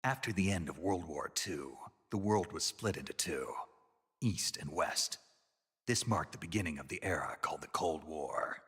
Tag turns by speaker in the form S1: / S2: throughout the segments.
S1: After the end of World War II, the world was split into two, East and West. This marked the beginning of the era called the Cold War.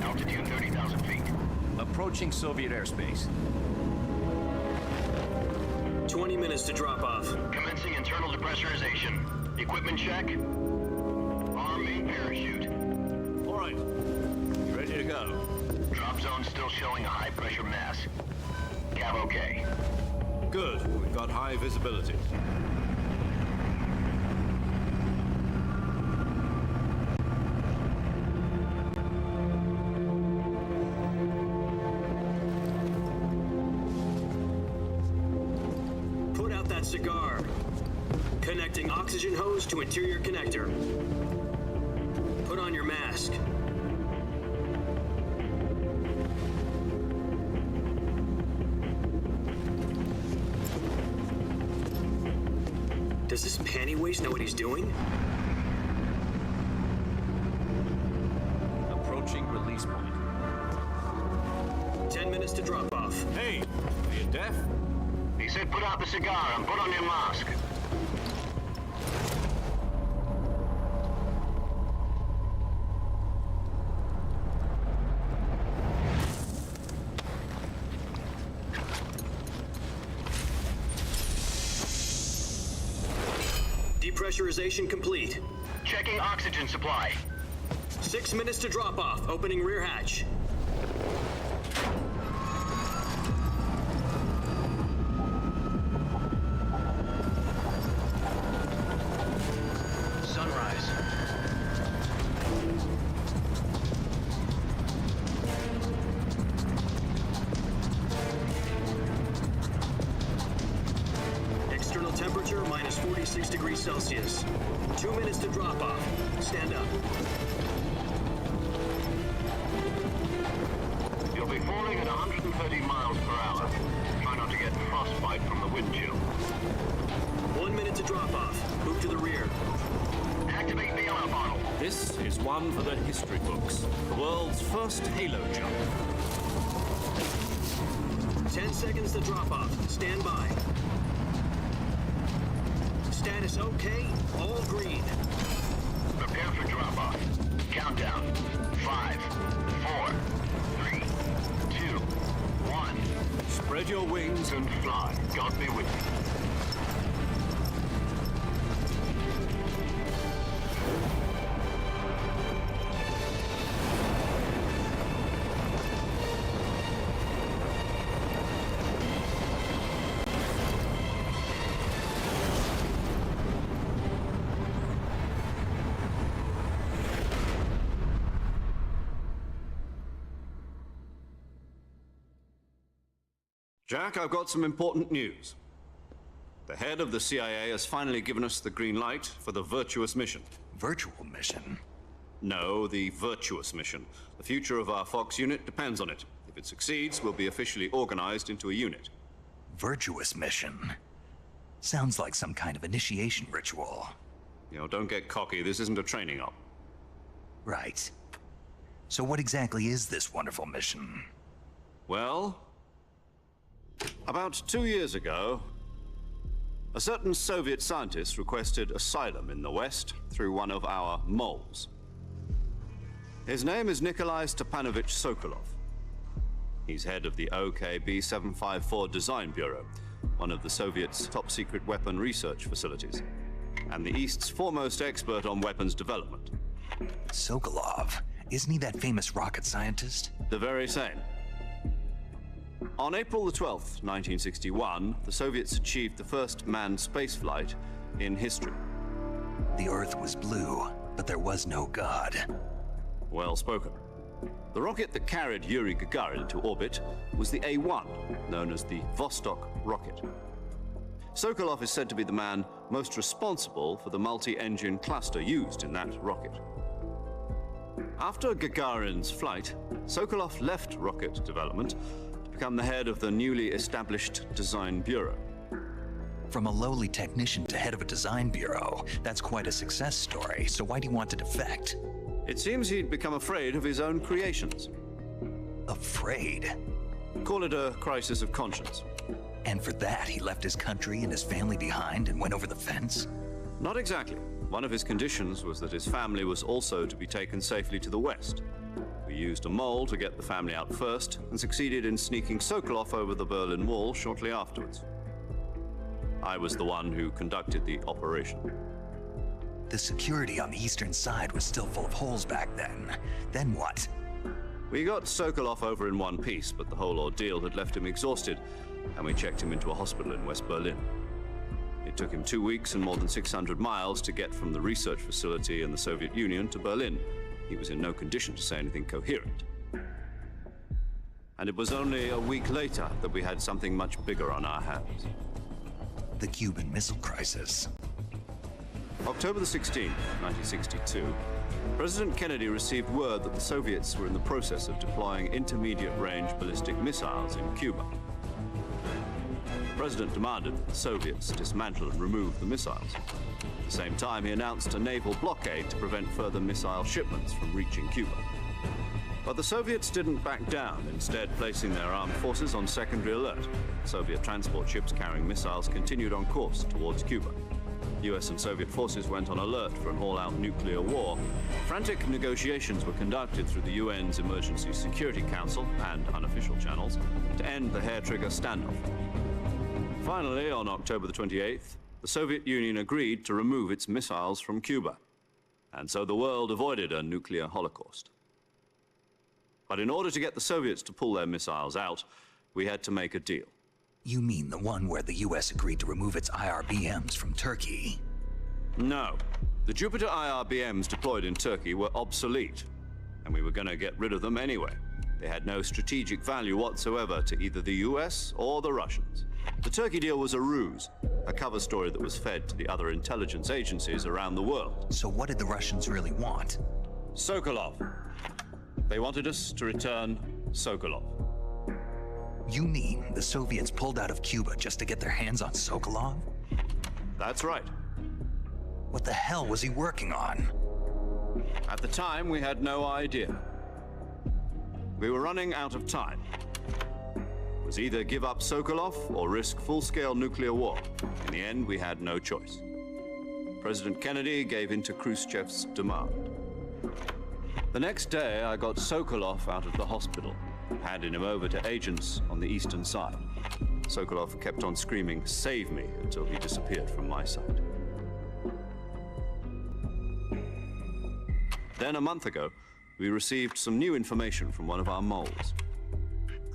S2: Altitude 30,000 feet.
S3: Approaching Soviet airspace.
S4: 20 minutes to drop off.
S2: Commencing internal depressurization. Equipment check. Arm main parachute.
S3: All right. Ready to go.
S2: Drop zone still showing a high pressure mass. Cav okay.
S3: Good. We've got high visibility.
S4: Cigar. Connecting oxygen hose to interior connector. Put on your mask. Does this panty waste know what he's doing?
S3: Approaching release point.
S4: 10 minutes to drop off.
S3: Hey, are you deaf?
S2: He said put out the cigar and put on your mask.
S4: Depressurization complete.
S2: Checking oxygen supply.
S4: 6 minutes to drop off. Opening rear hatch. Temperature minus 46 degrees Celsius. 2 minutes to drop off. Stand up.
S2: You'll be falling at 130 miles per hour. Try not to get frostbite from the wind chill.
S4: 1 minute to drop off. Move to the rear.
S2: Activate the alarm bottle.
S3: This is one for the history books. The world's first halo jump.
S4: 10 seconds to drop off. Stand by. Status okay, all green.
S2: Prepare for drop-off. Countdown. 5, 4, 3, 2, 1.
S3: Spread your wings
S2: And fly. God be with you.
S3: Jack, I've got some important news. The head of the CIA has finally given us the green light for the virtuous mission.
S1: Virtual mission?
S3: No, the virtuous mission. The future of our Fox unit depends on it. If it succeeds, we'll be officially organized into a unit.
S1: Virtuous mission? Sounds like some kind of initiation ritual.
S3: You know, don't get cocky. This isn't a training op.
S1: Right. So what exactly is this wonderful mission?
S3: Well, about 2 years ago, a certain Soviet scientist requested asylum in the West through one of our moles. His name is Nikolai Stepanovich Sokolov. He's head of the OKB-754 Design Bureau, one of the Soviets' top-secret weapon research facilities, and the East's foremost expert on weapons development.
S1: Sokolov, isn't he that famous rocket scientist?
S3: The very same. On April the 12th, 1961, the Soviets achieved the first manned spaceflight in history.
S1: The Earth was blue, but there was no God.
S3: Well spoken. The rocket that carried Yuri Gagarin into orbit was the A-1, known as the Vostok rocket. Sokolov is said to be the man most responsible for the multi-engine cluster used in that rocket. After Gagarin's flight, Sokolov left rocket development to become the head of the newly established Design Bureau.
S1: From a lowly technician to head of a design bureau, that's quite a success story, so why do you want to defect?
S3: It seems he'd become afraid of his own creations.
S1: Afraid?
S3: Call it a crisis of conscience.
S1: And for that, he left his country and his family behind and went over the fence?
S3: Not exactly. One of his conditions was that his family was also to be taken safely to the west. We used a mole to get the family out first and succeeded in sneaking Sokolov over the Berlin Wall shortly afterwards. I was the one who conducted the operation.
S1: The security on the eastern side was still full of holes back then. Then what?
S3: We got Sokolov over in one piece, but the whole ordeal had left him exhausted, and we checked him into a hospital in West Berlin. It took him 2 weeks and more than 600 miles to get from the research facility in the Soviet Union to Berlin. He was in no condition to say anything coherent. And it was only a week later that we had something much bigger on our hands.
S1: The Cuban Missile Crisis.
S3: October the 16th, 1962, President Kennedy received word that the Soviets were in the process of deploying intermediate-range ballistic missiles in Cuba. The president demanded that the Soviets dismantle and remove the missiles. At the same time, he announced a naval blockade to prevent further missile shipments from reaching Cuba. But the Soviets didn't back down, instead placing their armed forces on secondary alert. Soviet transport ships carrying missiles continued on course towards Cuba. US and Soviet forces went on alert for an all-out nuclear war. Frantic negotiations were conducted through the UN's Emergency Security Council and unofficial channels to end the hair-trigger standoff. Finally, on October the 28th, the Soviet Union agreed to remove its missiles from Cuba. And so the world avoided a nuclear holocaust. But in order to get the Soviets to pull their missiles out, we had to make a deal.
S1: You mean the one where the US agreed to remove its IRBMs from Turkey?
S3: No. The Jupiter IRBMs deployed in Turkey were obsolete, and we were going to get rid of them anyway. They had no strategic value whatsoever to either the US or the Russians. The Turkey deal was a ruse, a cover story that was fed to the other intelligence agencies around the world.
S1: So what did the Russians really want?
S3: Sokolov. They wanted us to return Sokolov.
S1: You mean the Soviets pulled out of Cuba just to get their hands on Sokolov?
S3: That's right.
S1: What the hell was he working on?
S3: At the time, we had no idea. We were running out of time. It was either give up Sokolov or risk full-scale nuclear war. In the end, we had no choice. President Kennedy gave in to Khrushchev's demand. The next day, I got Sokolov out of the hospital, handing him over to agents on the eastern side. Sokolov kept on screaming, "Save me," until he disappeared from my sight. Then a month ago, we received some new information from one of our moles.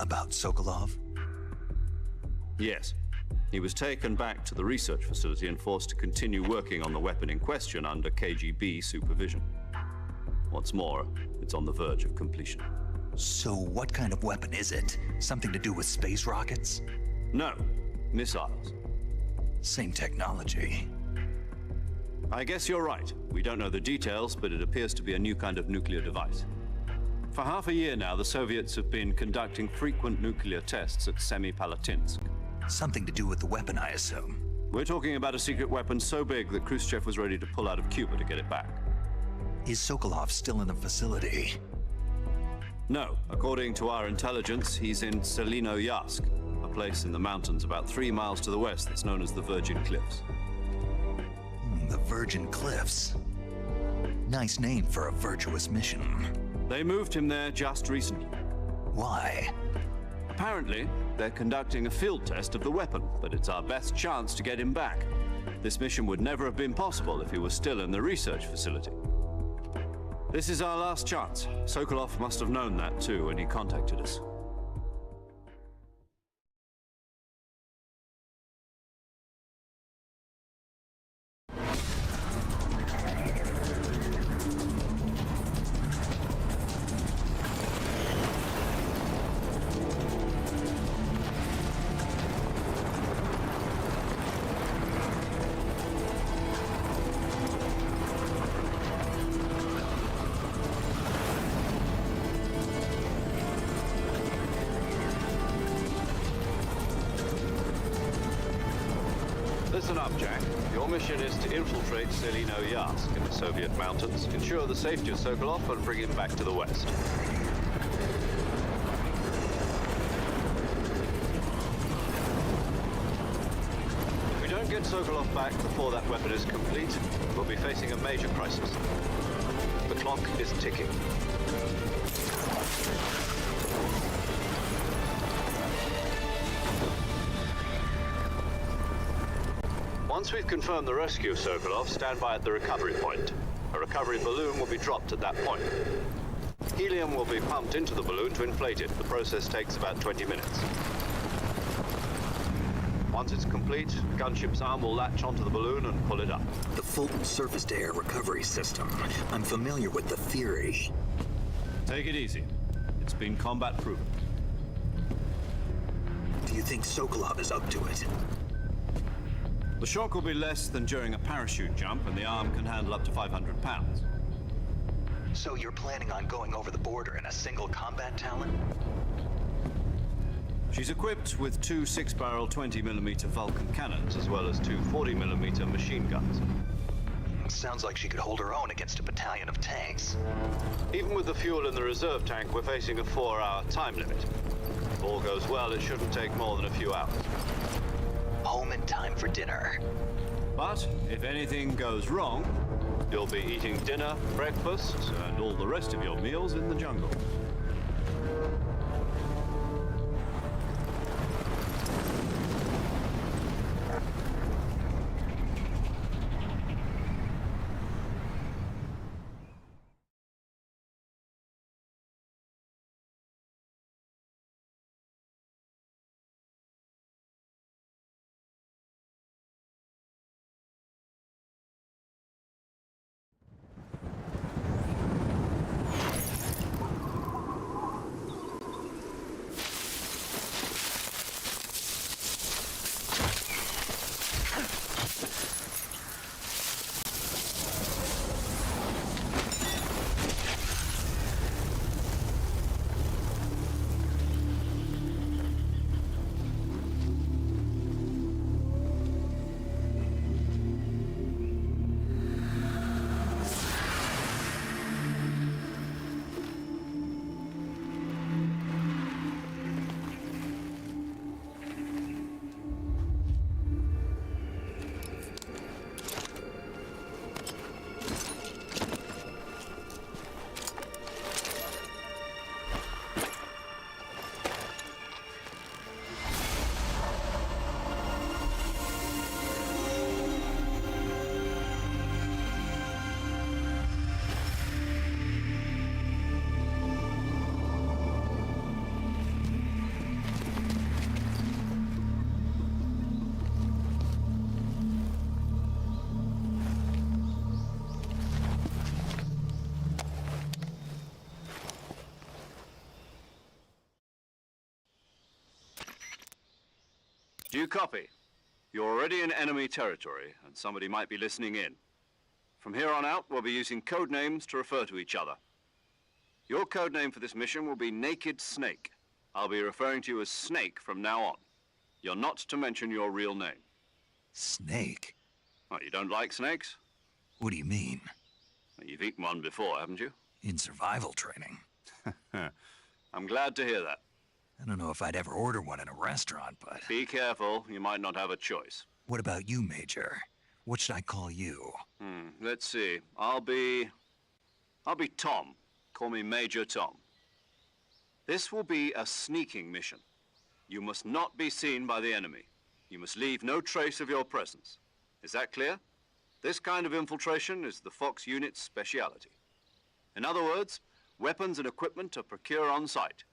S1: About Sokolov?
S3: Yes. He was taken back to the research facility and forced to continue working on the weapon in question under KGB supervision. What's more, it's on the verge of completion.
S1: So what kind of weapon is it? Something to do with space rockets?
S3: No, missiles.
S1: Same technology.
S3: I guess you're right. We don't know the details, but it appears to be a new kind of nuclear device. For half a year now, the Soviets have been conducting frequent nuclear tests at Semipalatinsk.
S1: Something to do with the weapon, I assume.
S3: We're talking about a secret weapon so big that Khrushchev was ready to pull out of Cuba to get it back.
S1: Is Sokolov still in the facility?
S3: No. According to our intelligence, he's in Selinoyarsk, a place in the mountains about 3 miles to the west that's known as the Virgin Cliffs.
S1: The Virgin Cliffs. Nice name for a virtuous mission.
S3: They moved him there just recently.
S1: Why?
S3: Apparently, they're conducting a field test of the weapon, but it's our best chance to get him back. This mission would never have been possible if he was still in the research facility. This is our last chance. Sokolov must have known that too when he contacted us. Listen up, Jack. Your mission is to infiltrate Selino-Yarsk in the Soviet mountains, ensure the safety of Sokolov, and bring him back to the West. If we don't get Sokolov back before that weapon is complete, we'll be facing a major crisis. The clock is ticking. Once we've confirmed the rescue of Sokolov, stand by at the recovery point. A recovery balloon will be dropped at that point. Helium will be pumped into the balloon to inflate it. The process takes about 20 minutes. Once it's complete, the gunship's arm will latch onto the balloon and pull it up.
S5: The Fulton surface-to-air recovery system. I'm familiar with the theory.
S3: Take it easy. It's been combat-proven.
S5: Do you think Sokolov is up to it?
S3: The shock will be less than during a parachute jump, and the arm can handle up to 500 pounds.
S1: So you're planning on going over the border in a single combat Talon?
S3: She's equipped with two 6-barrel 20mm Vulcan cannons, as well as two 40mm machine guns.
S1: Sounds like she could hold her own against a battalion of tanks.
S3: Even with the fuel in the reserve tank, we're facing a 4-hour time limit. If all goes well, it shouldn't take more than a few hours.
S1: Home in time for dinner.
S3: But if anything goes wrong, you'll be eating dinner, breakfast, and all the rest of your meals in the jungle. Do you copy? You're already in enemy territory, and somebody might be listening in. From here on out, we'll be using code names to refer to each other. Your code name for this mission will be Naked Snake. I'll be referring to you as Snake from now on. You're not to mention your real name.
S1: Snake?
S3: Oh, you don't like snakes?
S1: What do you mean?
S3: Well, you've eaten one before, haven't you?
S1: In survival training.
S3: I'm glad to hear that.
S1: I don't know if I'd ever order one in a restaurant, but...
S3: Be careful, you might not have a choice.
S1: What about you, Major? What should I call you?
S3: Let's see. I'll be Tom. Call me Major Tom. This will be a sneaking mission. You must not be seen by the enemy. You must leave no trace of your presence. Is that clear? This kind of infiltration is the Fox unit's speciality. In other words, weapons and equipment are procured on site.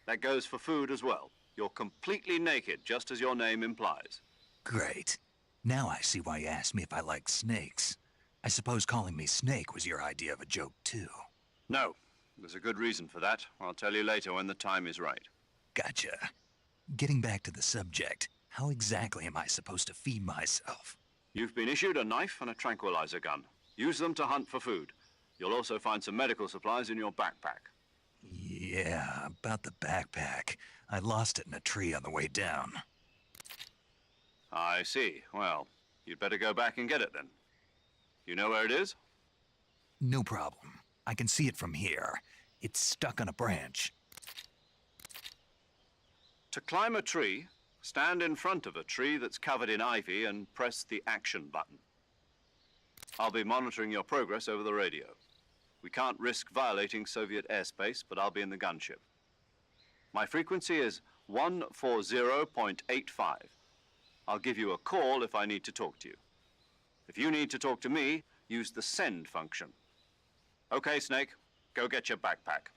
S3: That goes for food as well. You're completely naked, just as your name implies.
S1: Great. Now I see why you asked me if I like snakes. I suppose calling me Snake was your idea of a joke, too.
S3: No, there's a good reason for that. I'll tell you later when the time is right.
S1: Gotcha. Getting back to the subject, how exactly am I supposed to feed myself?
S3: You've been issued a knife and a tranquilizer gun. Use them to hunt for food. You'll also find some medical supplies in your backpack.
S1: Yeah, about the backpack. I lost it in a tree on the way down.
S3: I see. Well, you'd better go back and get it then. You know where it is?
S1: No problem. I can see it from here. It's stuck on a branch.
S3: To climb a tree, stand in front of a tree that's covered in ivy and press the action button. I'll be monitoring your progress over the radio. We can't risk violating Soviet airspace, but I'll be in the gunship. My frequency is 140.85. I'll give you a call if I need to talk to you. If you need to talk to me, use the send function. Okay, Snake, go get your backpack.